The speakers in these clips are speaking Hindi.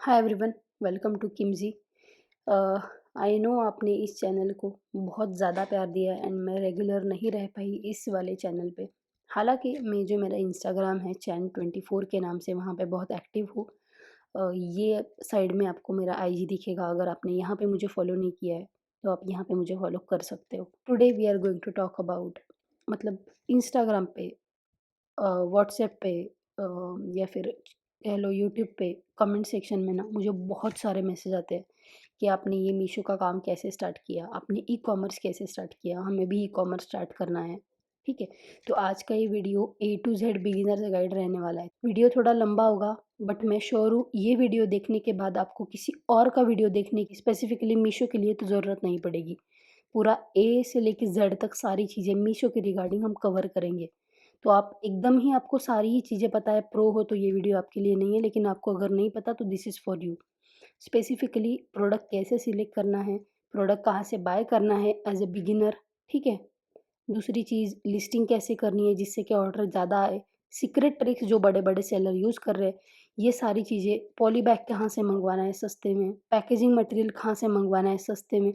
हाय एवरीवन, वेलकम टू किम्जी। आई नो आपने इस चैनल को बहुत ज़्यादा प्यार दिया एंड मैं रेगुलर नहीं रह पाई इस वाले चैनल पे। हालांकि मैं जो मेरा इंस्टाग्राम है चैन24 के नाम से वहाँ पे बहुत एक्टिव हूँ। ये साइड में आपको मेरा आईजी दिखेगा। अगर आपने यहाँ पे मुझे फॉलो नहीं किया है तो आप यहाँ पे मुझे फॉलो कर सकते हो। Today we are going to talk about मतलब इंस्टाग्राम पे, व्हाट्सएप पे, या फिर कह लो यूट्यूब पे कमेंट सेक्शन में ना मुझे बहुत सारे मैसेज आते हैं कि आपने ये मीशो का काम कैसे स्टार्ट किया, आपने ई कॉमर्स कैसे स्टार्ट किया, हमें भी ई कॉमर्स स्टार्ट करना है। ठीक है, तो आज का ये video A to Z beginner से गाइड रहने वाला है। वीडियो थोड़ा लंबा होगा बट मैं श्योर हूँ ये वीडियो देखने के बाद आपको किसी और का वीडियो देखने की स्पेसिफिकली मीशो के लिए तो ज़रूरत नहीं पड़ेगी। पूरा ए से लेके जेड तक सारी चीज़ें मीशो के रिगार्डिंग हम कवर करेंगे। तो आप एकदम ही आपको सारी ही चीज़ें पता है, प्रो हो, तो ये वीडियो आपके लिए नहीं है। लेकिन आपको अगर नहीं पता तो this is for you. Specifically product कैसे सिलेक्ट करना है, प्रोडक्ट कहाँ से बाय करना है एज ए बिगिनर, ठीक है। दूसरी चीज़, लिस्टिंग कैसे करनी है जिससे कि ऑर्डर ज़्यादा आए, सीक्रेट ट्रिक्स जो बड़े बड़े सेलर यूज़ कर रहे हैं, ये सारी चीज़ें, पॉली बैग कहाँ से मंगवाना है सस्ते में, पैकेजिंग मटेरियल कहाँ से मंगवाना है सस्ते में,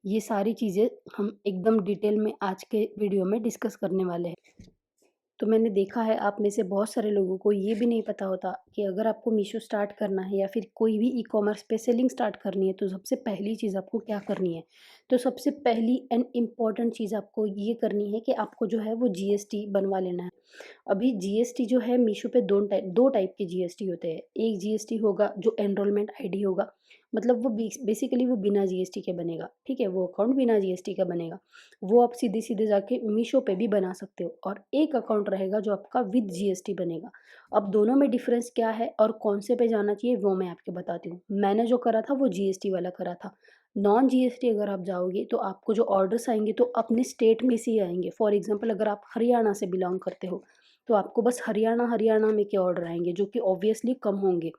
ये सारी चीज़ें हम एकदम डिटेल में आज के वीडियो में डिस्कस करने वाले हैं। तो मैंने देखा है आप में से बहुत सारे लोगों को ये भी नहीं पता होता कि अगर आपको मीशो स्टार्ट करना है या फिर कोई भी ई कॉमर्स पे सेलिंग स्टार्ट करनी है तो सबसे पहली चीज़ आपको क्या करनी है। तो सबसे पहली एंड इम्पॉर्टेंट चीज़ आपको ये करनी है कि आपको जो है वो जीएसटी बनवा लेना है। अभी जीएसटी जो है मीशो पे दो टाइप के जीएसटी होते हैं। एक जीएसटी होगा जो एनरोलमेंट आईडी होगा, मतलब वो बेसिकली वो बिना जीएसटी के बनेगा, ठीक है, वो अकाउंट बिना जीएसटी का बनेगा। वो आप सीधे सीधे जाके मीशो पे भी बना सकते हो। और एक अकाउंट रहेगा जो आपका विद जीएसटी बनेगा। अब दोनों में डिफरेंस क्या है और कौन से पे जाना चाहिए वो मैं आपको बताती हूँ। मैंने जो करा था वो जीएसटी वाला करा था। नॉन जीएसटी अगर आप जाओगे तो आपको जो ऑर्डर्स आएंगे तो अपने स्टेट में से ही आएंगे। फॉर एग्जाम्पल अगर आप हरियाणा से बिलोंग करते हो तो आपको बस हरियाणा हरियाणा में के ऑर्डर आएंगे जो कि ऑब्वियसली कम होंगे।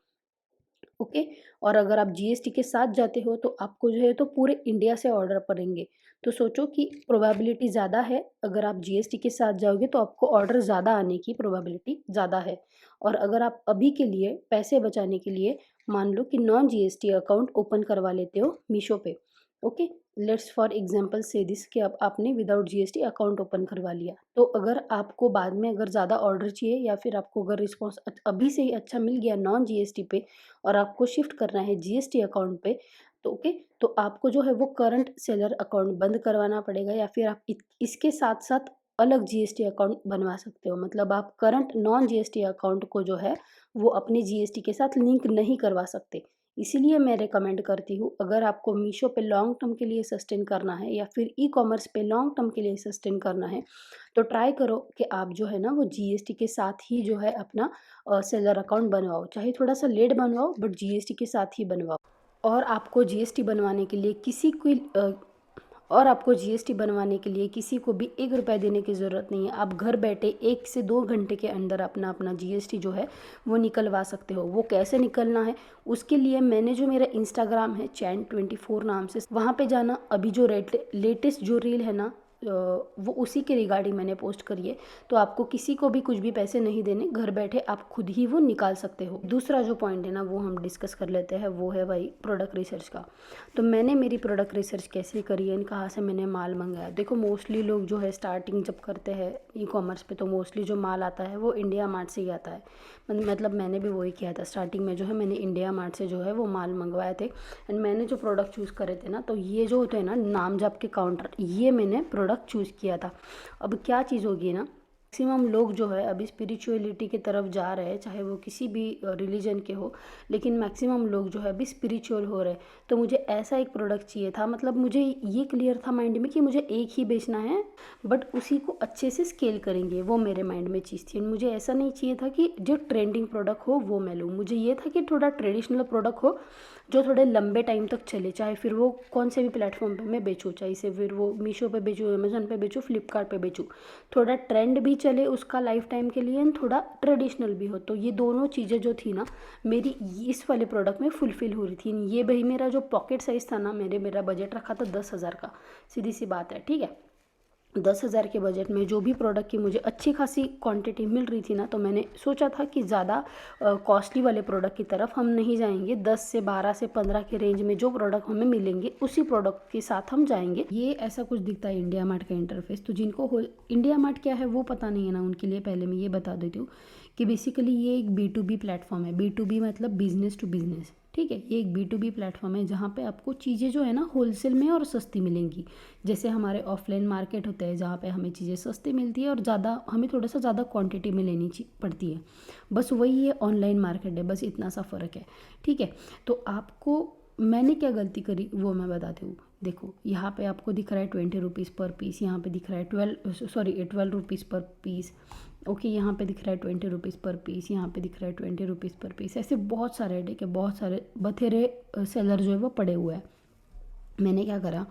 ओके। और अगर आप जीएसटी के साथ जाते हो तो आपको जो है तो पूरे इंडिया से ऑर्डर पड़ेंगे। तो सोचो कि प्रोबेबिलिटी ज़्यादा है, अगर आप जीएसटी के साथ जाओगे तो आपको ऑर्डर ज़्यादा आने की प्रोबेबिलिटी ज़्यादा है। और अगर आप अभी के लिए पैसे बचाने के लिए मान लो कि नॉन जीएसटी अकाउंट ओपन करवा लेते हो मीशो पे। ओके, लेट्स फॉर एग्जांपल से दिस कि अब आपने विदाउट जीएसटी अकाउंट ओपन करवा लिया, तो अगर आपको बाद में अगर ज़्यादा ऑर्डर चाहिए या फिर आपको अगर रिस्पॉन्स अभी से ही अच्छा मिल गया नॉन जीएसटी पे और आपको शिफ्ट करना है जीएसटी अकाउंट पे, तो ओके, तो आपको जो है वो करंट सेलर अकाउंट बंद करवाना पड़ेगा या फिर आप इसके साथ साथ अलग जीएसटी अकाउंट बनवा सकते हो। मतलब आप करंट नॉन जीएसटी अकाउंट को जो है वो अपने जीएसटी के साथ लिंक नहीं करवा सकते। इसीलिए मैं रिकमेंड करती हूँ, अगर आपको मीशो पे लॉन्ग टर्म के लिए सस्टेन करना है या फिर ई कॉमर्स पे लॉन्ग टर्म के लिए सस्टेन करना है तो ट्राई करो कि आप जो है ना वो जीएसटी के साथ ही जो है अपना सेलर अकाउंट बनवाओ। चाहे थोड़ा सा लेट बनवाओ बट जीएसटी के साथ ही बनवाओ। और आपको जीएसटी बनवाने के लिए किसी को भी 1 रुपया देने की ज़रूरत नहीं है। आप घर बैठे 1 से 2 घंटे के अंदर अपना अपना जीएसटी जो है वो निकलवा सकते हो। वो कैसे निकलना है उसके लिए मैंने जो मेरा इंस्टाग्राम है चैन24 नाम से, वहाँ पे जाना। अभी जो लेटेस्ट जो रील है ना, वो उसी के रिगार्डिंग मैंने पोस्ट करी है। तो आपको किसी को भी कुछ भी पैसे नहीं देने, घर बैठे आप खुद ही वो निकाल सकते हो। दूसरा जो पॉइंट है ना वो हम डिस्कस कर लेते हैं, वो है भाई प्रोडक्ट रिसर्च का। तो मैंने मेरी प्रोडक्ट रिसर्च कैसे करी है, कहाँ से मैंने माल मंगाया। देखो मोस्टली लोग जो है स्टार्टिंग जब करते हैं ई कॉमर्स पे तो मोस्टली जो माल आता है वो इंडिया मार्ट से ही आता है। मतलब मैंने भी वही किया था। स्टार्टिंग में जो है मैंने इंडिया मार्ट से जो है वो माल मंगवाए थे। एंड मैंने जो प्रोडक्ट चूज़ करे थे ना, तो ये जो होते हैं ना नाम जप के काउंटर, ये मैंने प्रोडक्ट चूज़ किया था। अब क्या चीज़ होगी ना, मैक्सिमम लोग जो है अभी स्पिरिचुअलिटी की तरफ जा रहे हैं, चाहे वो किसी भी रिलीजन के हो, लेकिन मैक्सिमम लोग जो है अभी स्पिरिचुअल हो रहे हैं। तो मुझे ऐसा एक प्रोडक्ट चाहिए था, मतलब मुझे ये क्लियर था माइंड में कि मुझे एक ही बेचना है बट उसी को अच्छे से स्केल करेंगे, वो मेरे माइंड में चीज़ थी। मुझे ऐसा नहीं चाहिए था कि जो ट्रेंडिंग प्रोडक्ट हो वो मैं लूँ। मुझे ये था कि थोड़ा ट्रेडिशनल प्रोडक्ट हो जो थोड़े लंबे टाइम तक चले, चाहे फिर वो कौन से भी प्लेटफॉर्म पे मैं बेचूँ, चाहे से फिर वो मीशो पे बेचूँ, अमेज़न पे बेचूँ, फ्लिपकार्ट पे बेचूँ। थोड़ा ट्रेंड भी चले उसका लाइफ टाइम के लिए एंड थोड़ा ट्रेडिशनल भी हो। तो ये दोनों चीज़ें जो थी ना मेरी इस वाले प्रोडक्ट में फुलफ़िल हो रही थी। ये भाई मेरा जो पॉकेट साइज़ था ना, मेरा बजट रखा था 10,000 का, सीधी सी बात है, ठीक है। 10,000 के बजट में जो भी प्रोडक्ट की मुझे अच्छी खासी क्वांटिटी मिल रही थी ना, तो मैंने सोचा था कि ज़्यादा कॉस्टली वाले प्रोडक्ट की तरफ हम नहीं जाएंगे। 10 से 12 से 15 के रेंज में जो प्रोडक्ट हमें मिलेंगे उसी प्रोडक्ट के साथ हम जाएंगे। ये ऐसा कुछ दिखता है इंडिया मार्ट का इंटरफेस। तो जिनको इंडिया मार्ट क्या है वो पता नहीं है ना, उनके लिए पहले मैं ये बता देती हूँ कि बेसिकली ये एक B2B प्लेटफॉर्म है। B2B मतलब बिजनेस टू बिजनेस, ठीक है। ये एक B2B प्लेटफॉर्म है जहाँ पे आपको चीज़ें जो है ना होलसेल में और सस्ती मिलेंगी। जैसे हमारे ऑफलाइन मार्केट होते हैं जहाँ पे हमें चीज़ें सस्ती मिलती है और ज़्यादा हमें थोड़ा सा ज़्यादा क्वांटिटी में लेनी पड़ती है। बस वही ये ऑनलाइन मार्केट है, बस इतना सा फ़र्क है, ठीक है। तो आपको मैंने क्या गलती करी वो मैं बताती हूँ। देखो यहाँ पे आपको दिख रहा है 20 रुपीज़ पर पीस, यहाँ पे दिख रहा है 12 रुपीज़ पर पीस। ओके, यहाँ पे दिख रहा है 20 रुपीज़ पर पीस, यहाँ पे दिख रहा है 20 रुपीज़ पर पीस। ऐसे बहुत सारे, ठीक है, बहुत सारे बथेरे सेलर जो है वो पड़े हुए हैं। मैंने क्या करा,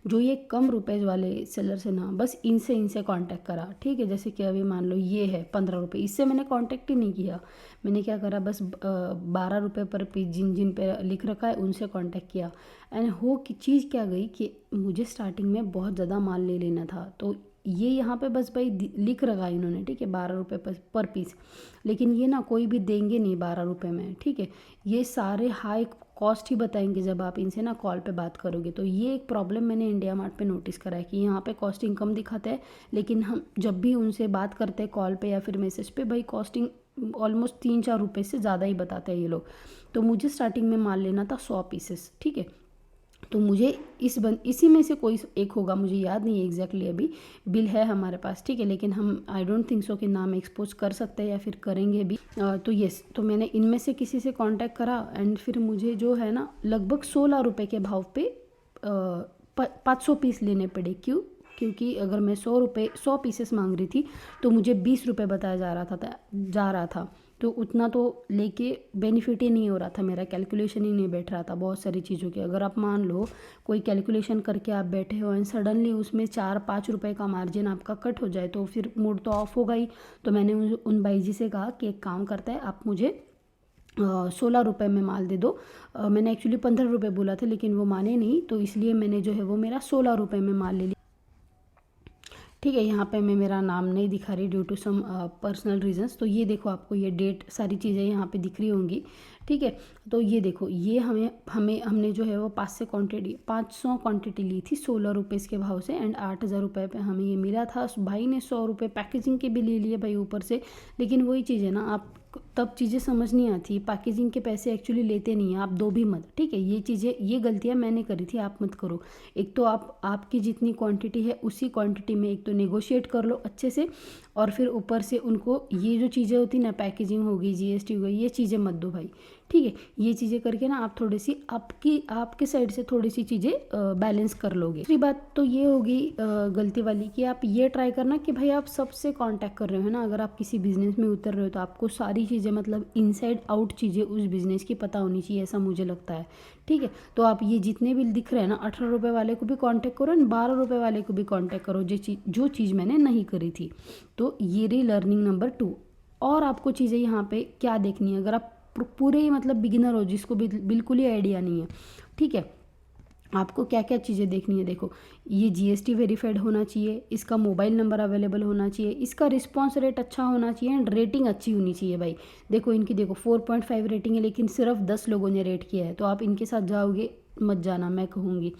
जो ये कम रुपए वाले सेलर से ना बस इनसे कांटेक्ट करा, ठीक है। जैसे कि अभी मान लो ये है 15 रुपये, इससे मैंने कांटेक्ट ही नहीं किया। मैंने क्या करा, बस 12 रुपये पर पीस जिन जिन पे लिख रखा है उनसे कांटेक्ट किया। एंड हो कि चीज़ क्या गई कि मुझे स्टार्टिंग में बहुत ज़्यादा माल ले लेना था, तो ये यहाँ पे बस भाई लिख रखा है इन्होंने, ठीक है, 12 रुपये पर पीस। लेकिन ये ना कोई भी देंगे नहीं 12 रुपये में, ठीक है। ये सारे हाई कॉस्ट ही बताएंगे जब आप इनसे ना कॉल पे बात करोगे। तो ये एक प्रॉब्लम मैंने इंडिया मार्ट पे नोटिस करा है कि यहाँ पे कॉस्टिंग कम दिखाता है, लेकिन हम जब भी उनसे बात करते हैं कॉल पे या फिर मैसेज पे, भाई कॉस्टिंग ऑलमोस्ट 3-4 रुपये से ज़्यादा ही बताते हैं ये लोग। तो मुझे स्टार्टिंग में माल लेना था 100 पीसेस, ठीक है। तो मुझे इसी में से कोई एक होगा, मुझे याद नहीं है एग्जैक्टली, अभी बिल है हमारे पास, ठीक है। लेकिन हम आई डोंट थिंक सो कि नाम एक्सपोज कर सकते हैं या फिर करेंगे भी। तो यस, तो मैंने इनमें से किसी से कांटेक्ट करा एंड फिर मुझे जो है ना लगभग 16 रुपये के भाव पे 500 पीस लेने पड़े। क्यों? क्योंकि अगर मैं 100 पीसेस मांग रही थी तो मुझे 20 रुपये बताया जा रहा था। तो उतना तो लेके बेनिफिट ही नहीं हो रहा था, मेरा कैलकुलेशन ही नहीं बैठ रहा था बहुत सारी चीज़ों के। अगर आप मान लो कोई कैलकुलेशन करके आप बैठे हो एंड सडनली उसमें 4-5 रुपये का मार्जिन आपका कट हो जाए तो फिर मूड तो ऑफ होगा ही। तो मैंने उन भाई जी से कहा कि एक काम करता है, आप मुझे 16 रुपये में माल दे दो। मैंने एक्चुअली 15 रुपये बोला था लेकिन वो माने नहीं, तो इसलिए मैंने जो है वो मेरा 16 रुपये में माल ले लिया, ठीक है। यहाँ पे मैं मेरा नाम नहीं दिखा रही due to some personal reasons. तो ये देखो आपको ये डेट सारी चीज़ें यहाँ पे दिख रही होंगी, ठीक है। तो ये देखो ये हमने जो है वो 500 क्वांटिटी ली थी 16 रुपये के भाव से एंड 8,000 रुपये पे हमें ये मिला था। भाई ने 100 रुपये पैकेजिंग के भी ले लिए भाई ऊपर से। लेकिन वही चीज़ है ना, आप तब चीज़ें समझ नहीं आती, पैकेजिंग के पैसे एक्चुअली लेते नहीं हैं, आप दो भी मत, ठीक है। ये चीज़ें, ये गलतियाँ मैंने करी थी, आप मत करो। एक तो आपकी जितनी क्वांटिटी है उसी क्वांटिटी में एक तो नेगोशिएट कर लो अच्छे से, और फिर ऊपर से उनको ये जो चीज़ें होती ना, पैकेजिंग होगी, GST हो गई, ये चीज़ें मत दो भाई, ठीक है। ये चीज़ें करके ना आप थोड़ी सी आपके साइड से थोड़ी सी चीज़ें बैलेंस कर लोगे। दूसरी बात तो ये होगी गलती वाली कि आप ये ट्राई करना कि भाई आप सबसे कांटेक्ट कर रहे हो ना, अगर आप किसी बिजनेस में उतर रहे हो तो आपको सारी चीज़ें मतलब इनसाइड आउट चीज़ें उस बिज़नेस की पता होनी चाहिए, ऐसा मुझे लगता है, ठीक है। तो आप ये जितने भी दिख रहे हैं ना, 18 रुपये वाले को भी कांटेक्ट करो एंड 12 रुपये वाले को भी कांटेक्ट करो, जो चीज़ मैंने नहीं करी थी। तो ये रही लर्निंग नंबर 2। और आपको चीज़ें यहाँ पे क्या देखनी है, अगर आप पूरे ही मतलब बिगिनर हो जिसको बिल्कुल ही आइडिया नहीं है, ठीक है, आपको क्या क्या चीज़ें देखनी है। देखो ये GST वेरीफाइड होना चाहिए, इसका मोबाइल नंबर अवेलेबल होना चाहिए, इसका रिस्पॉन्स रेट अच्छा होना चाहिए एंड रेटिंग अच्छी होनी चाहिए भाई। देखो इनकी देखो 4.5 रेटिंग है लेकिन सिर्फ 10 लोगों ने रेट किया है, तो आप इनके साथ जाओगे मत जाना, मैं कहूँगी।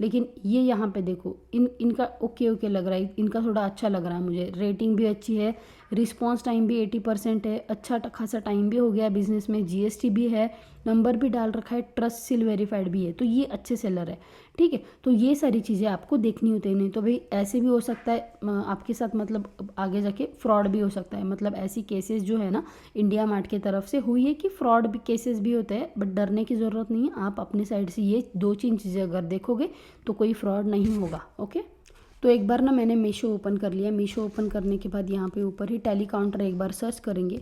लेकिन ये यहाँ पे देखो इनका ओके लग रहा है, इनका थोड़ा अच्छा लग रहा है मुझे, रेटिंग भी अच्छी है, रिस्पॉन्स टाइम भी 80% है, अच्छा खासा टाइम भी हो गया बिजनेस में, GST भी है, नंबर भी डाल रखा है, ट्रस्ट सील वेरीफाइड भी है, तो ये अच्छे सेलर है, ठीक है। तो ये सारी चीज़ें आपको देखनी होती है, नहीं तो भाई ऐसे भी हो सकता है आपके साथ, मतलब आगे जाके फ्रॉड भी हो सकता है। मतलब ऐसी केसेस जो है ना इंडिया मार्ट की तरफ से हुई है कि फ्रॉड भी केसेस भी होते हैं, बट डरने की ज़रूरत नहीं है। आप अपने साइड से ये 2-3 चीज़ें अगर देखोगे तो कोई फ्रॉड नहीं होगा, ओके। तो एक बार ना मैंने मीशो ओपन कर लिया। मीशो ओपन करने के बाद यहाँ पे ऊपर ही टैली काउंटर एक बार सर्च करेंगे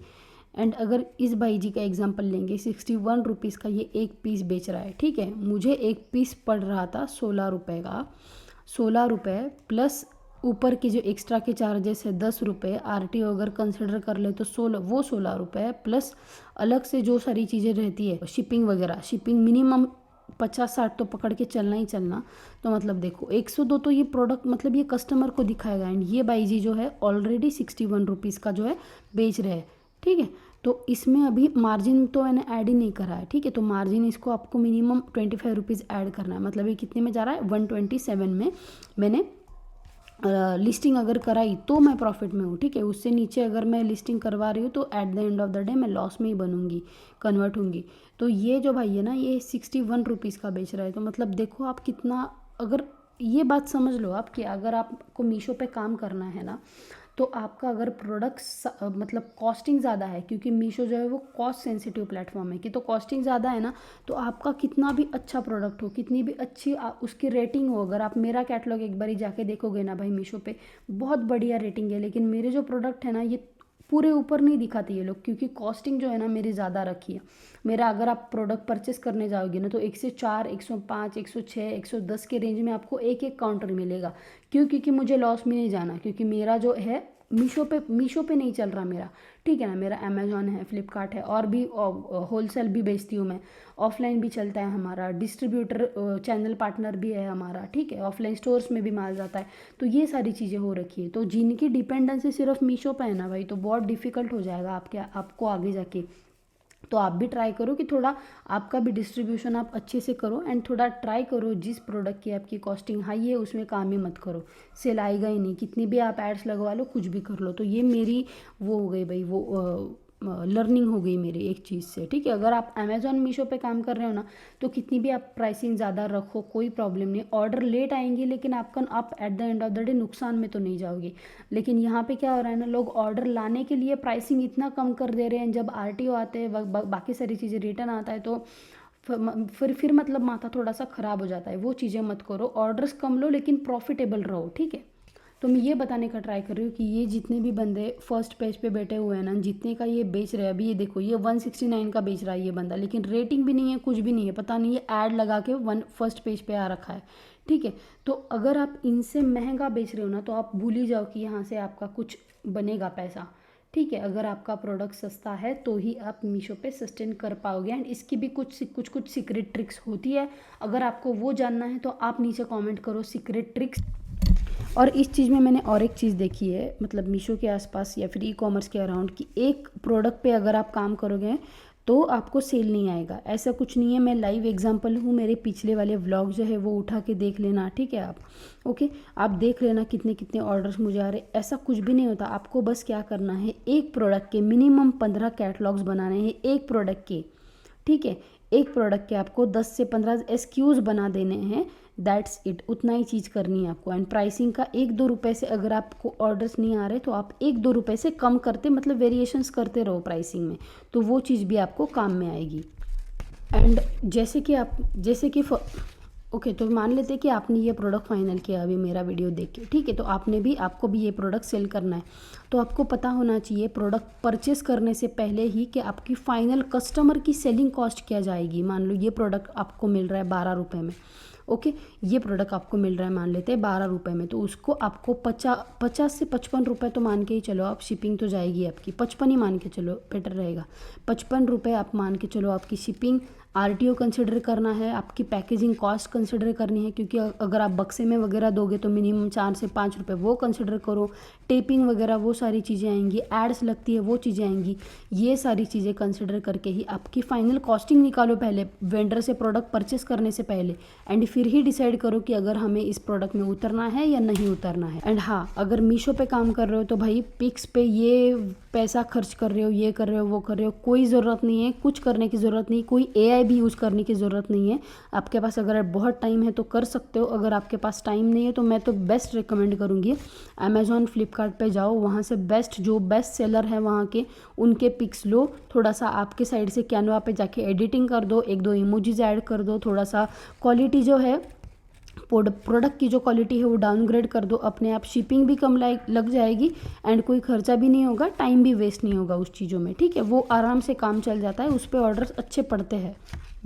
एंड अगर इस भाई जी का एग्जांपल लेंगे, 61 रुपीज़ का ये एक पीस बेच रहा है, ठीक है। मुझे एक पीस पड़ रहा था 16 रुपये का, 16 रुपये प्लस ऊपर के जो एक्स्ट्रा के चार्जेस है 10 रुपये, RTO अगर कंसिडर कर ले तो 16 रुपये प्लस अलग से जो सारी चीज़ें रहती है, शिपिंग वगैरह, शिपिंग मिनिमम 50-60 तो पकड़ के चलना ही चलना। तो मतलब देखो 102 तो ये प्रोडक्ट मतलब ये कस्टमर को दिखाएगा। एंड ये बाई जी जो है ऑलरेडी 61 रुपीज़ का जो है बेच रहे हैं, ठीक है। तो इसमें अभी मार्जिन तो मैंने ऐड ही नहीं करा है, ठीक है। तो मार्जिन इसको आपको मिनिमम 25 रुपीज़ ऐड करना है। मतलब ये कितने में जा रहा है, 127 में मैंने लिस्टिंग अगर कराई तो मैं प्रॉफिट में हूँ, ठीक है। उससे नीचे अगर मैं लिस्टिंग करवा रही हूँ तो at the end of the day मैं लॉस में ही बनूंगी, कन्वर्ट होंगी। तो ये जो भाई है ना ये 61 रुपीज़ का बेच रहा है। तो मतलब देखो आप कितना, अगर ये बात समझ लो आप कि अगर आपको मीशो पे काम करना है ना, तो आपका अगर प्रोडक्ट मतलब कॉस्टिंग ज़्यादा है, क्योंकि मीशो जो है वो कॉस्ट सेंसिटिव प्लेटफॉर्म है कि तो कॉस्टिंग ज़्यादा है ना, तो आपका कितना भी अच्छा प्रोडक्ट हो, कितनी भी अच्छी उसकी रेटिंग हो, अगर आप मेरा कैटलॉग एक बारी जाके देखोगे ना भाई मीशो पे बहुत बढ़िया रेटिंग है, लेकिन मेरे जो प्रोडक्ट है ना ये पूरे ऊपर नहीं दिखाते ये लोग, क्योंकि कॉस्टिंग जो है ना मेरी ज़्यादा रखी है। मेरा अगर आप प्रोडक्ट परचेस करने जाओगे ना तो 1 से 4, 105, 106, 110 के रेंज में आपको एक एक काउंटर मिलेगा। क्यों? क्योंकि मुझे लॉस में नहीं जाना, क्योंकि मेरा जो है मीशो पे नहीं चल रहा मेरा, ठीक है ना। मेरा अमेजोन है, फ्लिपकार्ट है, और भी होलसेल भी बेचती हूँ मैं, ऑफलाइन भी चलता है हमारा, डिस्ट्रीब्यूटर चैनल पार्टनर भी है हमारा, ठीक है। ऑफलाइन स्टोर्स में भी माल जाता है। तो ये सारी चीज़ें हो रखी है। तो जिनकी डिपेंडेंसी सिर्फ मीशो पे है ना भाई, तो बहुत डिफिकल्ट हो जाएगा आपको आगे जाके। तो आप भी ट्राई करो कि थोड़ा आपका भी डिस्ट्रीब्यूशन आप अच्छे से करो, एंड थोड़ा ट्राई करो जिस प्रोडक्ट की आपकी कॉस्टिंग हाई है उसमें काम ही मत करो, सेल आएगा ही नहीं। कितनी भी आप एड्स लगवा लो, कुछ भी कर लो। तो ये मेरी वो हो गई भाई, वो लर्निंग हो गई मेरी एक चीज़ से, ठीक है। अगर आप अमेजोन मीशो पे काम कर रहे हो ना, तो कितनी भी आप प्राइसिंग ज़्यादा रखो कोई प्रॉब्लम नहीं, ऑर्डर लेट आएंगे लेकिन आप at the end of the day नुकसान में तो नहीं जाओगे। लेकिन यहाँ पे क्या हो रहा है ना, लोग ऑर्डर लाने के लिए प्राइसिंग इतना कम कर दे रहे हैं, जब आरटीओ आते हैं बाकी सारी चीज़ें रिटर्न आता है तो फिर मतलब माथा थोड़ा सा ख़राब हो जाता है। वो चीज़ें मत करो, ऑर्डर्स कम लो लेकिन प्रॉफिटेबल रहो, ठीक है। तो मैं ये बताने का ट्राई कर रही हूँ कि ये जितने भी बंदे फर्स्ट पेज पे बैठे हुए हैं ना, जितने का ये बेच रहे हैं, अभी ये देखो ये 169 का बेच रहा है ये बंदा, लेकिन रेटिंग भी नहीं है, कुछ भी नहीं है, पता नहीं ये ऐड लगा के फर्स्ट पेज पे आ रखा है, ठीक है। तो अगर आप इनसे महंगा बेच रहे हो ना, तो आप भूल ही जाओ कि यहाँ से आपका कुछ बनेगा पैसा, ठीक है। अगर आपका प्रोडक्ट सस्ता है तो ही आप मीशो पे सस्टेन कर पाओगे। एंड इसकी भी कुछ सीक्रेट ट्रिक्स होती है। अगर आपको वो जानना है तो आप नीचे कमेंट करो सीक्रेट ट्रिक्स। और इस चीज़ में मैंने और एक चीज़ देखी है, मतलब मीशो के आसपास या फिर ई कॉमर्स के अराउंड, कि एक प्रोडक्ट पे अगर आप काम करोगे तो आपको सेल नहीं आएगा। ऐसा कुछ नहीं है, मैं लाइव एग्जांपल हूँ, मेरे पिछले वाले व्लॉग जो है वो उठा के देख लेना, ठीक है। आप ओके, आप देख लेना कितने कितने ऑर्डर्स मुझे आ रहे। ऐसा कुछ भी नहीं होता। आपको बस क्या करना है, एक प्रोडक्ट के मिनिमम 15 कैटलॉग्स बनाने हैं, एक प्रोडक्ट के, ठीक है। एक प्रोडक्ट के आपको 10 से 15 एसक्यूज़ बना देने हैं, दैट्स इट। उतना ही चीज़ करनी है आपको। एंड प्राइसिंग का 1-2 रुपये से अगर आपको ऑर्डर्स नहीं आ रहे तो आप 1-2 रुपये से कम करते, मतलब वेरिएशंस करते रहो प्राइसिंग में, तो वो चीज़ भी आपको काम में आएगी। एंड जैसे कि ओके, तो मान लेते हैं कि आपने ये प्रोडक्ट फाइनल किया अभी मेरा वीडियो देख के, ठीक है। तो आपको भी ये प्रोडक्ट सेल करना है, तो आपको पता होना चाहिए प्रोडक्ट परचेस करने से पहले ही कि आपकी फाइनल कस्टमर की सेलिंग कॉस्ट क्या जाएगी। मान लो ये प्रोडक्ट आपको मिल रहा है 12 रुपये में, ओके। ये प्रोडक्ट आपको मिल रहा है मान लेते हैं 12 रुपये में, तो उसको आपको 50 से 55 रुपये तो मान के ही चलो आप, शिपिंग तो जाएगी आपकी, 55 ही मान के चलो, बेटर रहेगा। 55 रुपये आप मान के चलो आपकी शिपिंग, आरटीओ कंसिडर करना है, आपकी पैकेजिंग कॉस्ट कंसिडर करनी है, क्योंकि अगर आप बक्से में वगैरह दोगे तो मिनिमम 4 से 5 रुपये वो कंसिडर करो, टेपिंग वगैरह वो सारी चीज़ें आएंगी, एड्स लगती है वो चीज़ें आएंगी। ये सारी चीज़ें कंसिडर करके ही आपकी फाइनल कॉस्टिंग निकालो पहले, वेंडर से प्रोडक्ट परचेस करने से पहले, एंड फिर ही डिसाइड करो कि अगर हमें इस प्रोडक्ट में उतरना है या नहीं उतरना है। एंड हाँ, अगर मीशो पे काम कर रहे हो तो भाई पिक्स पे ये पैसा खर्च कर रहे हो, ये कर रहे हो, वो कर रहे हो, कोई ज़रूरत नहीं है, कुछ करने की ज़रूरत नहीं, कोई एआई भी यूज़ करने की ज़रूरत नहीं है। आपके पास अगर बहुत टाइम है तो कर सकते हो, अगर आपके पास टाइम नहीं है तो मैं तो बेस्ट रिकमेंड करूँगी अमेजॉन फ्लिपकार्ट पे जाओ, वहाँ से जो बेस्ट सेलर है वहाँ के, उनके पिक्स लो, थोड़ा सा आपके साइड से कैनवा पे जाके एडिटिंग कर दो, 1-2 इमोजीज ऐड कर दो, थोड़ा सा क्वालिटी जो है प्रोडक्ट की जो क्वालिटी है वो डाउनग्रेड कर दो, अपने आप शिपिंग भी कम लग जाएगी, एंड कोई खर्चा भी नहीं होगा, टाइम भी वेस्ट नहीं होगा उस चीज़ों में, ठीक है। वो आराम से काम चल जाता है, उस पर ऑर्डर्स अच्छे पड़ते हैं।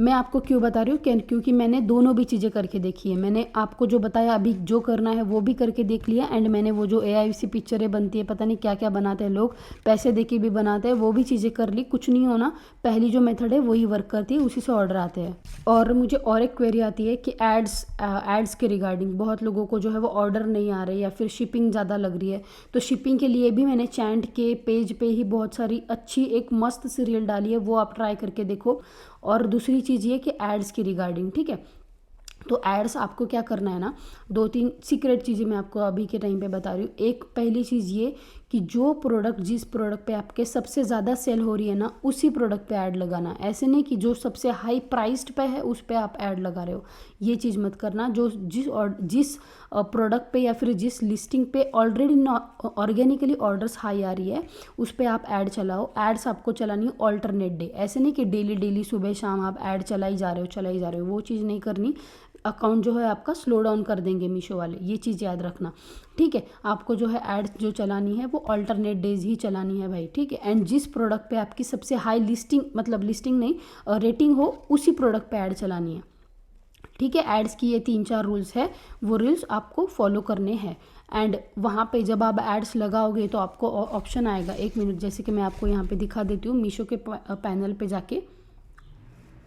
मैं आपको क्यों बता रही हूँ, क्योंकि मैंने दोनों भी चीज़ें करके देखी है। मैंने आपको जो बताया अभी जो करना है वो भी करके देख लिया, एंड मैंने वो जो AIC पिक्चरें बनती है, पता नहीं क्या क्या बनाते हैं लोग, पैसे दे के भी बनाते हैं, वो भी चीज़ें कर ली। कुछ नहीं होना, पहली जो मेथड है वही वर्क करती है, उसी से ऑर्डर आते हैं। और मुझे और एक क्वेरी आती है कि एड्स के रिगार्डिंग बहुत लोगों को जो है वो ऑर्डर नहीं आ रहे या फिर शिपिंग ज़्यादा लग रही है। तो शिपिंग के लिए भी मैंने चैंट के पेज पे ही बहुत सारी अच्छी एक मस्त सी रील डाली है, वो आप ट्राई करके देखो। और दूसरी चीज़ ये कि एड्स की रिगार्डिंग, ठीक है। तो एड्स आपको क्या करना है ना, 2-3 सीक्रेट चीज़ें मैं आपको अभी के टाइम पे बता रही हूँ। एक पहली चीज़ ये कि जो प्रोडक्ट जिस प्रोडक्ट पे आपके सबसे ज़्यादा सेल हो रही है ना, उसी प्रोडक्ट पे ऐड लगाना। ऐसे नहीं कि जो सबसे हाई प्राइस्ड पे है उस पे आप ऐड लगा रहे हो, ये चीज़ मत करना। जो जिस प्रोडक्ट पे या फिर जिस लिस्टिंग पे ऑलरेडी ऑर्गेनिकली ऑर्डर्स हाई आ रही है उस पे आप ऐड चलाओ। एड्स आपको चलानी है ऑल्टरनेट डे, ऐसे नहीं कि डेली डेली सुबह शाम आप ऐड चलाई जा रहे हो, वो चीज़ नहीं करनी। अकाउंट जो है आपका स्लो डाउन कर देंगे मीशो वाले, ये चीज़ याद रखना, ठीक है। आपको जो है एड्स जो चलानी है वो अल्टरनेट डेज ही चलानी है भाई, ठीक है। एंड जिस प्रोडक्ट पे आपकी सबसे हाई लिस्टिंग, मतलब लिस्टिंग नहीं रेटिंग हो, उसी प्रोडक्ट पे ऐड चलानी है, ठीक है। एड्स की ये 3-4 रूल्स है, वो रूल्स आपको फॉलो करने हैं। एंड वहाँ पे जब आप एड्स लगाओगे तो आपको ऑप्शन आएगा, 1 मिनट, जैसे कि मैं आपको यहाँ पे दिखा देती हूँ। मीशो के पैनल पे जाके,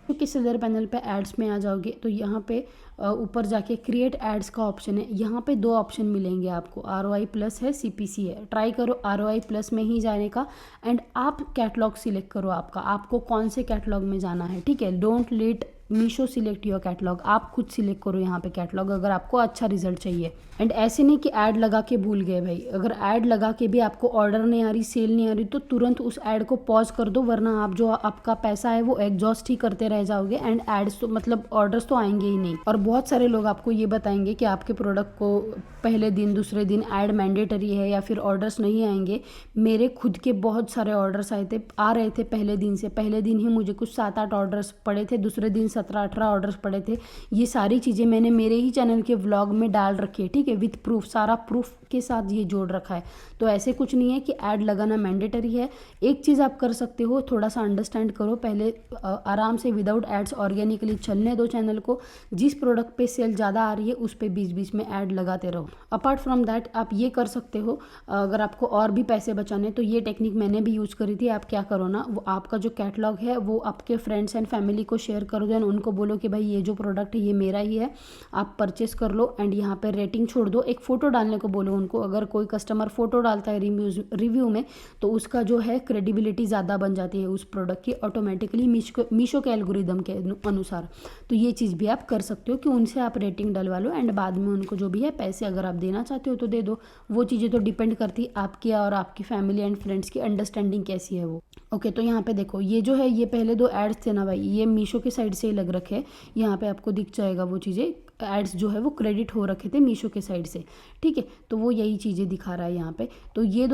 क्योंकि सिलर पैनल पे एड्स में आ जाओगे तो यहाँ पे ऊपर जाके क्रिएट एड्स का ऑप्शन है। यहाँ पे 2 ऑप्शन मिलेंगे आपको, ROI प्लस है, CPC है। ट्राई करो ROI प्लस में ही जाने का। एंड आप कैटलॉग सिलेक्ट करो, आपको कौन से कैटलॉग में जाना है, ठीक है। Don't let Meesho select your catalogue, आप खुद सिलेक्ट करो यहाँ पे कैटलॉग, अगर आपको अच्छा रिजल्ट चाहिए। एंड ऐसे नहीं कि ऐड लगा के भूल गए भाई, अगर ऐड लगा के भी आपको ऑर्डर नहीं आ रही, सेल नहीं आ रही, तो तुरंत उस ऐड को पॉज कर दो, वरना आप जो आपका पैसा है वो एग्जॉस्ट ही करते रह जाओगे। एंड एड्स तो मतलब ऑर्डर्स तो आएंगे ही नहीं। और बहुत सारे लोग आपको ये बताएंगे कि आपके प्रोडक्ट को पहले दिन दूसरे दिन ऐड मैंडेटरी है या फिर ऑर्डर्स नहीं आएंगे। मेरे खुद के बहुत सारे ऑर्डर्स आ रहे थे पहले दिन से। पहले दिन ही मुझे कुछ 7-8 ऑर्डर्स पड़े थे, दूसरे दिन 17-18 ऑर्डर्स पड़े थे। ये सारी चीज़ें मैंने मेरे ही चैनल के व्लॉग में डाल रखी है, ठीक है, विथ प्रूफ, सारा प्रूफ के साथ ये जोड़ रखा है। तो ऐसे कुछ नहीं है कि ऐड लगाना मैंडेटरी है। एक चीज़ आप कर सकते हो, थोड़ा सा अंडरस्टैंड करो पहले, आराम से विदाउट एड्स ऑर्गेनिकली चलने दो चैनल को। जिस प्रोडक्ट पे सेल ज़्यादा आ रही है उस पे बीच बीच में ऐड लगाते रहो। अपार्ट फ्रॉम दैट आप ये कर सकते हो, अगर आपको और भी पैसे बचाने, तो ये टेक्निक मैंने भी यूज़ करी थी। आप क्या करो ना, वो आपका जो कैटलॉग है वो आपके फ्रेंड्स एंड फैमिली को शेयर कर दो एंड उनको बोलो कि भाई ये जो प्रोडक्ट है ये मेरा ही है, आप परचेस कर लो। एंड यहाँ पर रेटिंग छोड़ दो, एक फ़ोटो डालने को बोलो उनको। अगर कोई कस्टमर फ़ोटो डालता है रिव्यू में तो उसका जो है क्रेडिबिलिटी ज़्यादा बन जाती है उस प्रोडक्ट की ऑटोमेटिकली, मीशो के एल्गोरिदम के अनुसार। तो ये चीज़ भी आप कर सकते हो कि उनसे आप रेटिंग डलवा लो एंड बाद में उनको जो भी है पैसे अगर आप देना चाहते हो तो दे दो। वो चीज़ें तो डिपेंड करती आपकी और आपकी फैमिली एंड फ्रेंड्स की अंडरस्टैंडिंग कैसी है वो। ओके, तो यहाँ पे देखो, ये जो है ये पहले 2 एड्स थे ना भाई, ये मीशो के साइड से ही लग रखे हैं। यहाँ पे आपको दिख जाएगा वो चीज़ें, एड्स जो है वो क्रेडिट हो रखे थे मीशो के साइड से, ठीक है। तो वो यही चीज़ें दिखा रहा है यहाँ पे। तो ये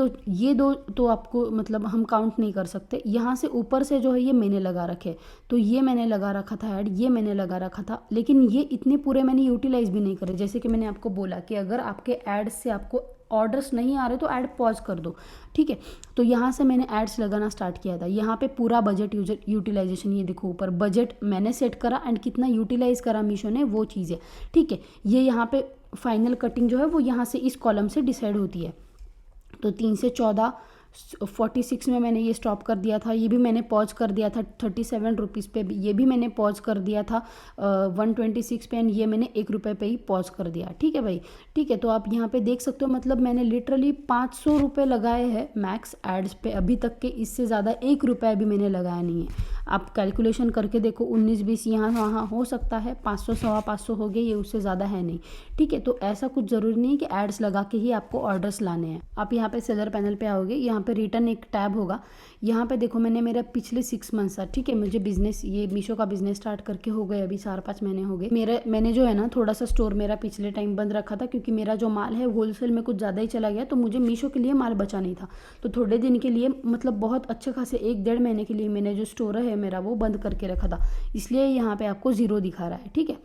दो तो आपको मतलब हम काउंट नहीं कर सकते। यहाँ से ऊपर से जो है ये मैंने लगा रखे, तो ये मैंने लगा रखा था ऐड, ये मैंने लगा रखा था, लेकिन ये इतने पूरे मैंने यूटिलाइज भी नहीं करे। जैसे कि मैंने आपको बोला कि अगर आपके एड्स से आपको ऑर्डर्स नहीं आ रहे तो ऐड पॉज कर दो, ठीक है। तो यहाँ से मैंने एड्स लगाना स्टार्ट किया था। यहाँ पे पूरा बजट यूटिलाइजेशन, ये देखो ऊपर बजट मैंने सेट करा एंड कितना यूटिलाइज करा मीशो ने, वो चीज़ है, ठीक है। ये यहाँ पे फाइनल कटिंग जो है वो यहाँ से इस कॉलम से डिसाइड होती है। तो 3 से 14, 46 में मैंने ये स्टॉप कर दिया था। ये भी मैंने पॉज कर दिया था 37 रुपीज़ पे, ये भी मैंने पॉज कर दिया था 126 पे, एंड ये मैंने 1 रुपये पे ही पॉज कर दिया, ठीक है भाई, ठीक है। तो आप यहाँ पे देख सकते हो, मतलब मैंने लिटरली 500 रुपये लगाए हैं मैक्स एड्स पे अभी तक के, इससे ज़्यादा 1 रुपया भी मैंने लगाया नहीं है। आप कैलकुलेशन करके देखो, 19-20 यहाँ वहाँ हो सकता है, 500 550 हो गए, ये उससे ज़्यादा है नहीं, ठीक है। तो ऐसा कुछ ज़रूरी नहीं है कि एड्स लगा के ही आपको ऑर्डर्स लाने हैं। आप यहाँ पे सेलर पैनल पे आओगे, यहाँ पे रिटर्न एक टैब होगा। यहाँ पे देखो, मैंने मेरा पिछले 6 मंथ था, ठीक है, मुझे बिजनेस, ये मीशो का बिजनेस स्टार्ट करके हो गए अभी 4-5 महीने हो गए। मैंने जो है ना थोड़ा सा स्टोर मेरा पिछले टाइम बंद रखा था, क्योंकि मेरा जो माल है होलसेल में कुछ ज़्यादा ही चला गया, तो मुझे मीशो के लिए माल बचा नहीं था। तो थोड़े दिन के लिए, मतलब बहुत अच्छे खासे 1-1.5 महीने के लिए मैंने जो स्टोर है मेरा वो बंद करके रखा था, इसलिए यहाँ पे आपको 0 दिखा रहा है, ठीक है।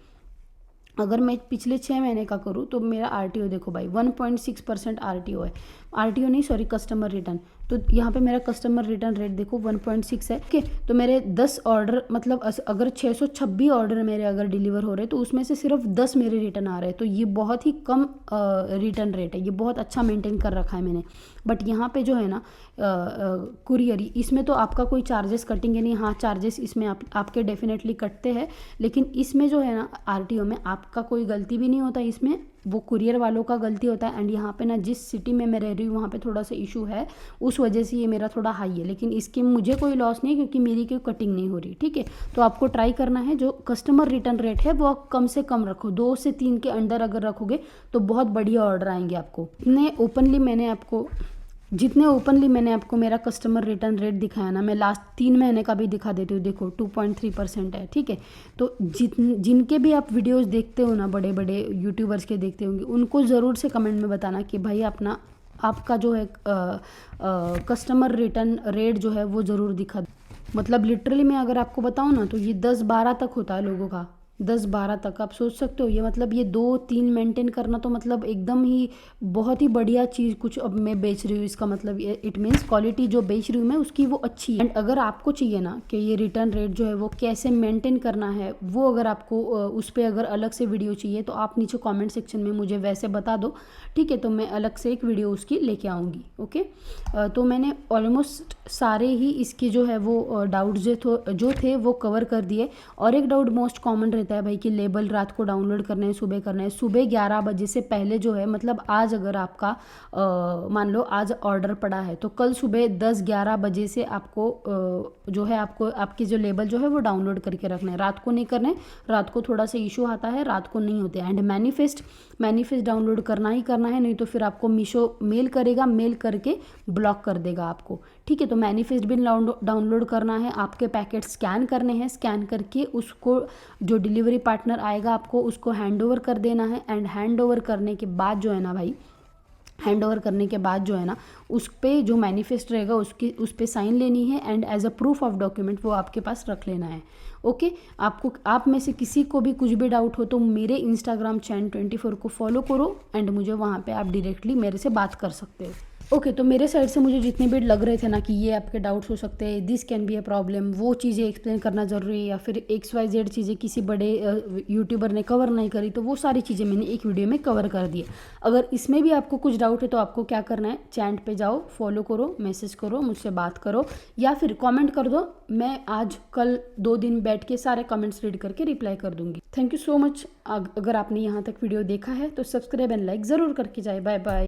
अगर मैं पिछले 6 महीने का करूँ तो मेरा RTO देखो भाई 1.6% RTO है, RTO नहीं सॉरी, कस्टमर रिटर्न। तो यहाँ पे मेरा कस्टमर रिटर्न रेट देखो 1.6 है। ओके, तो मेरे 10 ऑर्डर मतलब अगर 626 ऑर्डर मेरे अगर डिलीवर हो रहे हैं तो उसमें से सिर्फ 10 मेरे रिटर्न आ रहे हैं। तो ये बहुत ही कम रिटर्न रेट है, ये बहुत अच्छा मेंटेन कर रखा है मैंने। बट यहाँ पे जो है ना कुरियर, इसमें तो आपका कोई चार्जेस कटेंगे नहीं। हाँ, चार्जेस इसमें आपके डेफिनेटली कटते हैं, लेकिन इसमें जो है ना आरटीओ में आपका कोई गलती भी नहीं होता, इसमें वो कुरियर वालों का गलती होता है। एंड यहाँ पे ना जिस सिटी में मैं रह रही हूँ वहाँ पे थोड़ा सा इशू है, उस वजह से ये मेरा थोड़ा हाई है। लेकिन इसके मुझे कोई लॉस नहीं है क्योंकि मेरी कोई कटिंग नहीं हो रही, ठीक है। तो आपको ट्राई करना है जो कस्टमर रिटर्न रेट है वो कम से कम रखो, 2 से 3 के अंदर अगर रखोगे तो बहुत बढ़िया ऑर्डर आएंगे आपको। जितने ओपनली मैंने आपको मेरा कस्टमर रिटर्न रेट दिखाया ना, मैं लास्ट 3 महीने का भी दिखा देती हूँ। देखो 2.3% है, ठीक है। तो जिनके भी आप वीडियोस देखते हो ना, बड़े बड़े यूट्यूबर्स के देखते होंगे, उनको ज़रूर से कमेंट में बताना कि भाई आपका जो है कस्टमर रिटर्न रेट जो है वो ज़रूर दिखा। मतलब लिटरली मैं अगर आपको बताऊँ ना तो ये 10-12 तक होता है लोगों का, 10-12 तक। आप सोच सकते हो ये मतलब ये 2-3 मेंटेन करना तो मतलब एकदम ही बहुत ही बढ़िया चीज़ कुछ अब मैं बेच रही हूँ। इसका मतलब ये इट मीन्स क्वालिटी जो बेच रही हूँ मैं उसकी वो अच्छी है। एंड अगर आपको चाहिए ना कि ये रिटर्न रेट जो है वो कैसे मेंटेन करना है, वो अगर आपको उस पर अगर अलग से वीडियो चाहिए तो आप नीचे कॉमेंट सेक्शन में मुझे वैसे बता दो, ठीक है। तो मैं अलग से एक वीडियो उसकी लेके आऊँगी, ओके। तो मैंने ऑलमोस्ट सारे ही इसके जो है वो डाउट्स जो थे वो कवर कर दिए। और एक डाउट मोस्ट कॉमन रहता है भाई कि लेबल रात को डाउनलोड करना है सुबह करना है। सुबह 11 बजे से पहले जो है, मतलब आज अगर आपका मान लो आज ऑर्डर पड़ा है तो कल सुबह 10-11 बजे से आपको जो है आपके जो लेबल जो है वो डाउनलोड करके रखना है, रात को नहीं करना है। रात को थोड़ा सा इशू आता है, रात को नहीं होते। एंड मैनिफेस्ट डाउनलोड करना ही करना है, नहीं तो फिर आपको मीशो मेल करेगा, मेल करके ब्लॉक कर देगा आपको, ठीक है। तो मैनिफेस्ट भी डाउनलोड करना है, आपके पैकेट स्कैन करने हैं, स्कैन करके उसको जो डिलीवरी पार्टनर आएगा आपको उसको हैंड ओवर कर देना है। एंड हैंड ओवर करने के बाद जो है ना भाई, उस पर जो मैनिफेस्ट रहेगा उस पर साइन लेनी है and as a proof of document वो आपके पास रख लेना है, ओके। आप में से किसी को भी कुछ भी डाउट हो तो मेरे इंस्टाग्राम चैन24 को फॉलो करो एंड मुझे वहाँ पे आप डायरेक्टली मेरे से बात कर सकते हो, ओके। तो मेरे साइड से मुझे जितने भी लग रहे थे ना कि ये आपके डाउट्स हो सकते हैं, this can be a problem, वो चीज़ें एक्सप्लेन करना ज़रूरी है, या फिर XYZ चीज़ें किसी बड़े यूट्यूबर ने कवर नहीं करी, तो वो सारी चीज़ें मैंने एक वीडियो में कवर कर दी है। अगर इसमें भी आपको कुछ डाउट है तो आपको क्या करना है, चैनल पे जाओ, फॉलो करो, मैसेज करो, मुझसे बात करो, या फिर कॉमेंट कर दो। मैं आज कल 2 दिन बैठ के सारे कमेंट्स रीड करके रिप्लाई कर दूंगी। Thank you so much. अगर आपने यहाँ तक वीडियो देखा है तो सब्सक्राइब एंड लाइक ज़रूर करके जाए। Bye bye.